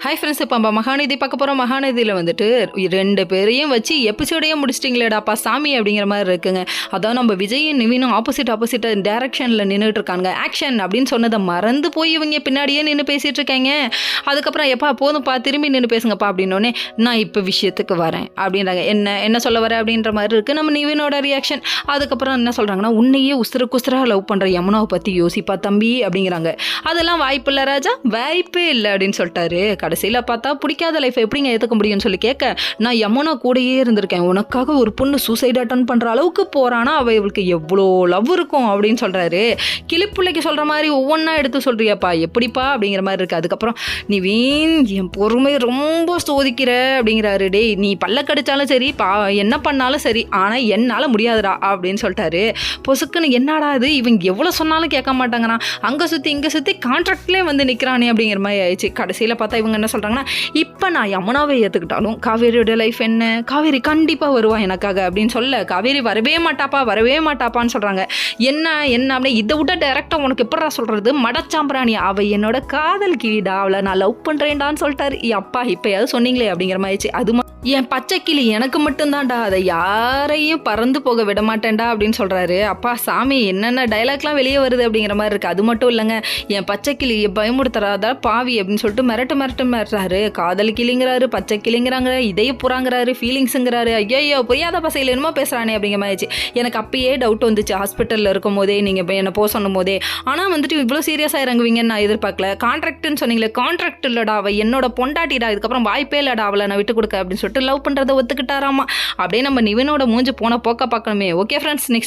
Hi friends, இப்போ நம்ம மகாநதி பார்க்க போகிறோம். மகாநதியில் வந்துட்டு 2 பேரையும் வச்சு எபிசோடையே முடிச்சிட்டிங்களேடாப்பா சாமி அப்படிங்கிற மாதிரி இருக்குங்க. அதான் நம்ம விஜயும் நிவினும் ஆப்போசிட் டேரக்ஷனில் நின்றுட்டு இருக்காங்க. ஆக்ஷன் அப்படின்னு சொன்னதை மறந்து போய் இவங்க பின்னாடியே நின்று பேசிகிட்டு இருக்காங்க. அதுக்கப்புறம் எப்பா போதும்ப்பா திரும்பி நின்று பேசுங்கப்பா அப்படின்னோடனே நான் இப்போ விஷயத்துக்கு வரேன் அப்படின்றாங்க. என்ன சொல்ல வர அப்படின்ற மாதிரி இருக்குது நம்ம நிவினோட ரியாக்ஷன். அதுக்கப்புறம் என்ன சொல்கிறாங்கன்னா, உன்னையே உசுர லவ் பண்ணுற யமுனாவை பற்றி யோசிப்பா தம்பி அப்படிங்கிறாங்க. அதெல்லாம் வாய்ப்பு இல்லை ராஜா, வாய்ப்பே இல்லை அப்படின்னு சொல்லிட்டாரு. கடைசியில் பார்த்தா பிடிக்காத லைஃப் எப்படிங்க ஏற்றுக்க முடியும்னு சொல்லி கேட்க, நான் யமுனா கூடயே இருந்திருக்கேன், உனக்காக ஒரு பொண்ணு சூசைட் அட்டன் பண்ணுற அளவுக்கு போகிறானா அவளுக்கு எவ்வளோ லவ் இருக்கும் அப்படின்னு சொல்கிறாரு. கிளிப்பிள்ளைக்கு சொல்கிற மாதிரி ஒவ்வொன்றா எடுத்து சொல்கிறியாப்பா எப்படிப்பா அப்படிங்கிற மாதிரி இருக்குது. அதுக்கப்புறம் நீ என் பொறுமை ரொம்ப சோதிக்கிற அப்படிங்கிறாரு. டேய் நீ பல்ல கடிச்சாலும் சரி என்ன பண்ணாலும் சரி, ஆனால் என்னால் முடியாதுடா அப்படின்னு சொல்லிட்டாரு. பொசுக்குன்னு என்னடா இது இவங்க எவ்வளோ சொன்னாலும் கேட்க மாட்டாங்கண்ணா, அங்கே சுற்றி இங்கே சுற்றி கான்ட்ராக்ட்லேயே வந்து நிற்கிறானே அப்படிங்கிற மாதிரி ஆயிடுச்சு. கடைசியில் பார்த்தா இவங்க என்ன சொல்கிறாங்கன்னா, இப்போ நான் யமுனாவை ஏற்றுக்கிட்டாலும் காவேரியோட லைஃப் என்ன, காவேரி கண்டிப்பாக வருவா எனக்காக அப்படின்னு சொல்ல, காவேரி வரவே மாட்டாப்பான்னு சொல்கிறாங்க. என்ன அப்படி இதை விட டைரெக்டாக உனக்கு எப்படா சொல்கிறது, மடச்சாம்பிராணி அவள் என்னோட காதல் கிளிடா, அவளை நான் லவ் பண்ணுறேன்டான்னு சொல்லிட்டாரு. அப்பா இப்போயாவது சொன்னீங்களே அப்படிங்கிற மாதிரி அது என் பச்சை கிளி எனக்கு மட்டும்தான்டா, அதை யாரையும் பறந்து போக விட மாட்டேன்டா அப்படின்னு சொல்கிறாரு. அப்பா சாமி என்னென்ன டைலாக்லாம் வெளியே வருது அப்படிங்கிற மாதிரி இருக்குது. அது மட்டும் இல்லைங்க, என் பச்சை கிளியை பயமுடுத்துறாதா பாவி அப்படின்னு சொல்லிட்டு மிரட்டுறாரு. காதல் கிளிங்கிறாரு, பச்சை கிளிங்கிறாங்க, இதய புறாங்கிறாரு, ஃபீலிங்ஸுங்கிறாரு. ஐயோ புரியாத பசையில் என்னமோ பேசுகிறானே அப்படிங்கிற மாதிரி எனக்கு அப்பயே டவுட் வந்துச்சு ஹாஸ்பிட்டலில் இருக்கும் போதே, நீங்கள் என்னை போக சொன்னும் போதே. ஆனால் வந்துட்டு இவ்வளோ சீரியஸாக இறங்குவீங்கன்னு நான் எதிர்பார்க்கல. கான்ட்ராக்ட்னு சொன்னீங்களே, கான்ட்ராக்ட் இல்லைடா, அவள் என்னோட பொண்டாட்டிடா, இதுக்கப்புறம் வாய்ப்பே இல்லைடா அவளை நான் விட்டு கொடுக்க அப்படின்னு சொல்லிட்டு லவ் பண்ணுறதை ஒத்துக்கிட்டாராமா. அப்படியே நம்ம நிவினோட மூஞ்சி போன போக்க பார்க்கணுமே. Okay friends, next